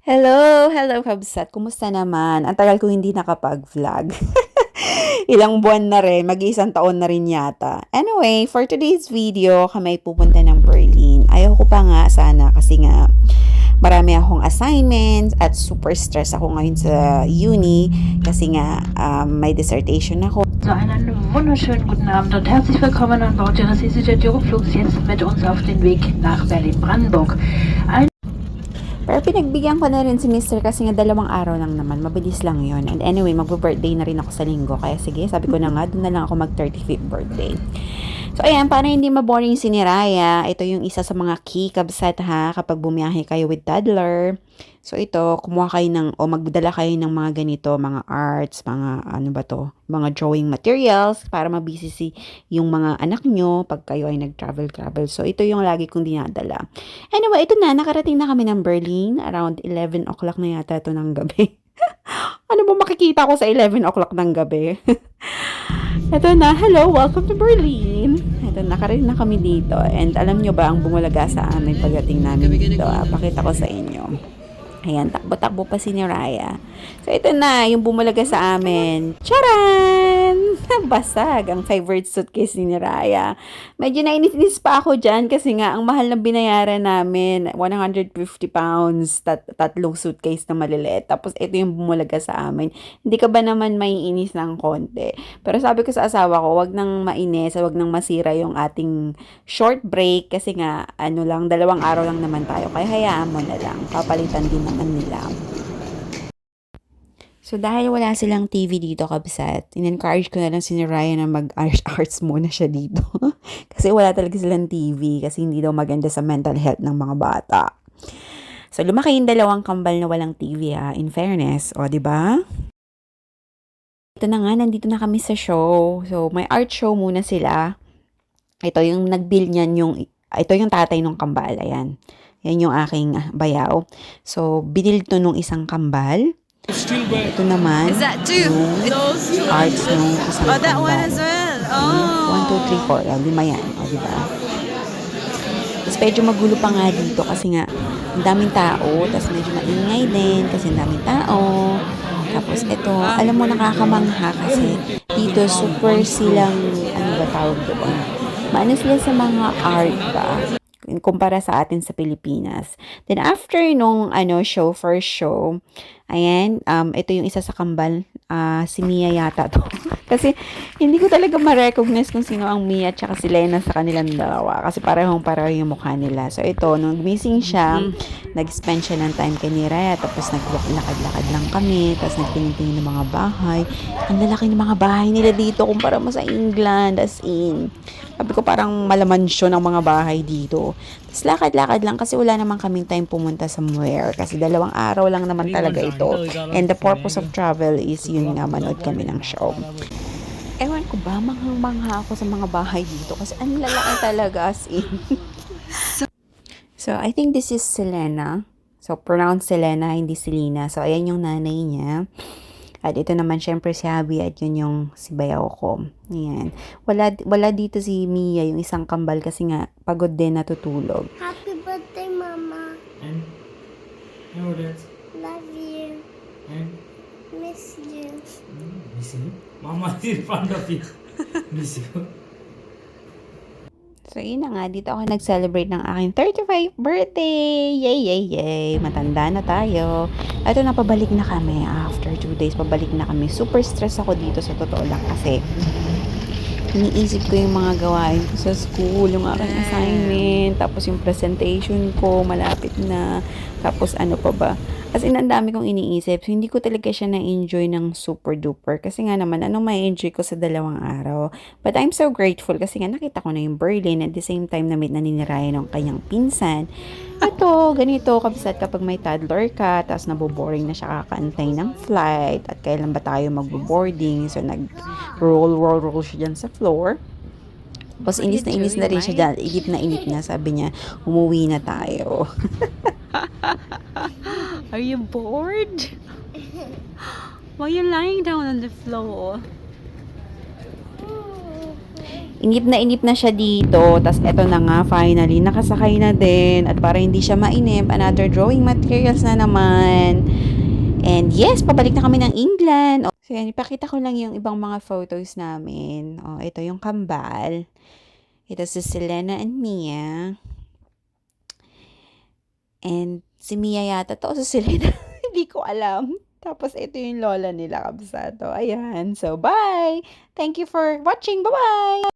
Hello, hello kabsat. Kumusta naman? Ang tagal ko hindi nakapag-vlog. Ilang buwan na rin, mag-iisang taon na rin yata. Anyway, for today's video, kami pupunta ng Berlin. Ayaw ko pa nga sana kasi nga marami akong assignments at super stress ako ngayon sa uni kasi nga may dissertation ako. So einen wunderschönen guten Abend und herzlich willkommen an Bord Ihres EasyJet Euroflugs jetzt mit uns auf den Weg nach Berlin-Brandenburg. Pero pinagbigyan ko na rin si Mr. kasi nga 2 araw lang naman. Mabilis lang yon. And anyway, magbo-birthday na rin ako sa linggo. Kaya sige, sabi ko na nga, doon na lang ako mag-35th birthday. So ayan, para hindi maboring si Niraya, ito yung isa sa mga key kabsat ha, kapag bumiyahe kayo with toddler. So ito, kumuha kayo magdala kayo ng mga ganito, mga arts, mga ano ba to, mga drawing materials para mabisi yung mga anak nyo pag kayo ay nag-travel. So ito yung lagi kong dinadala. Anyway, ito na, nakarating na kami ng Berlin, around 11 o'clock na yata ito ng gabi. Ano ba makikita ko sa 11 o'clock ng gabi? Ito na, hello, welcome to Berlin. Ito, nakarating na kami dito. And alam nyo ba ang bumulaga sa amin pagdating namin dito? Pakita ko sa inyo. Ayan, takbo-takbo pa si Niraya. So, ito na, yung bumulaga sa amin. Charan! Basag ang favorite suitcase ni Niraya. Medyo nainis-inis pa ako dyan kasi nga, ang mahal na binayaran namin, 150 pounds, tatlong suitcase na maliliit. Tapos, ito yung bumulaga sa amin. Hindi ka ba naman maiinis ng konti? Pero sabi ko sa asawa ko, wag nang mainis, wag nang masira yung ating short break kasi nga, 2 araw lang naman tayo. Kaya hayaan mo na lang. Papalitan din naman nila. So, dahil wala silang TV dito, kabsat, in-encourage ko na lang si Ryan na mag-arts muna siya dito. Kasi wala talaga silang TV kasi hindi daw maganda sa mental health ng mga bata. So, lumaki yung 2 kambal na walang TV in fairness. O, di ba? Ito na nga, nandito na kami sa show. So, may art show muna sila. Ito yung nag-bill niyan ito yung tatay ng kambal. Ayan. Yan yung aking bayaw. So, binili to nung isang kambal. Ito naman, yung arts nung isang kambal. That one as well. Oh. 1, 2, 3, 4. Yan, 5 yan. O, diba? Tapos medyo magulo pa nga dito kasi nga, ang daming tao. Tapos medyo maingay din kasi ang daming tao. Tapos ito, alam mo, nakakamangha kasi dito super silang, ano ba tawag doon? Maano sila sa mga art ba? Kumpara sa atin sa Pilipinas. Then after nung first show, ayan, ito yung isa sa kambal, si Mia yata to. Kasi hindi ko talaga ma-recognize kung sino ang Mia at saka si Lena sa kanilang dalawa. Kasi parehong-pareho yung mukha nila. So ito, nung missing siya, nag-spend siya ng time kay Niraya, tapos naglakad-lakad lang kami, tapos nagtingin-tingin ng mga bahay. Ang lalaki ng mga bahay nila dito kumpara mo sa England, as in. Sabi ko parang malamansyon ang mga bahay dito. Tapos lakad-lakad lang kasi wala naman kaming time pumunta somewhere. Kasi 2 araw lang naman talaga ito. And the purpose of travel is yun nga, manood kami ng show. Ewan ko ba, manghang-mangha ako sa mga bahay dito. Kasi ang lalaki talaga, as in. So, I think this is Selena. So, pronounced Selena, hindi Selena. So, ayan yung nanay niya. At ito naman, syempre si Abby at yun yung si bayaw ko. Ayan. Wala dito si Mia, yung isang kambal kasi nga pagod din natutulog. Happy birthday, Mama. And how it is? Love you. And Miss you. miss you. Mama is in front of you. Miss you. So, yun na nga. Dito ako nag-celebrate ng aking 35th birthday. Yay, yay, yay. Matanda na tayo. Ito na, pabalik na kami. After 2 days, pabalik na kami. Super stress ako dito sa totoo lang kasi iniisip ko yung mga gawain ko sa school, yung aking assignment, tapos yung presentation ko, malapit na. Tapos ano pa ba? As in, ang dami kong iniisip. So, hindi ko talaga siya na-enjoy ng super duper. Kasi nga naman, anong ma-enjoy ko sa 2 araw? But I'm so grateful kasi nga nakita ko na yung Berlin at the same time na naninirayan ng kanyang pinsan. Ito, ganito, kabisat kapag may toddler ka, tapos naboboring na siya kakaantay ng flight at kailan ba tayo magbo-boarding. So, nag-roll siya dyan sa floor. Tapos, inis na rin siya dyan. Inip na. Sabi niya, umuwi na tayo. Are you bored? Why are you lying down on the floor? inip na siya dito. Tapos eto na nga, finally, nakasakay na din. At para hindi siya mainip, another drawing materials na naman. And yes, pabalik na kami ng England. So yan, ipakita ko lang yung ibang mga photos namin. Ito yung kambal. Ito si Selena and Mia. And si Mia yata to, si Selena. Hindi ko alam. Tapos ito yung lola nila, kabsato. Ayan. So, bye! Thank you for watching. Bye-bye!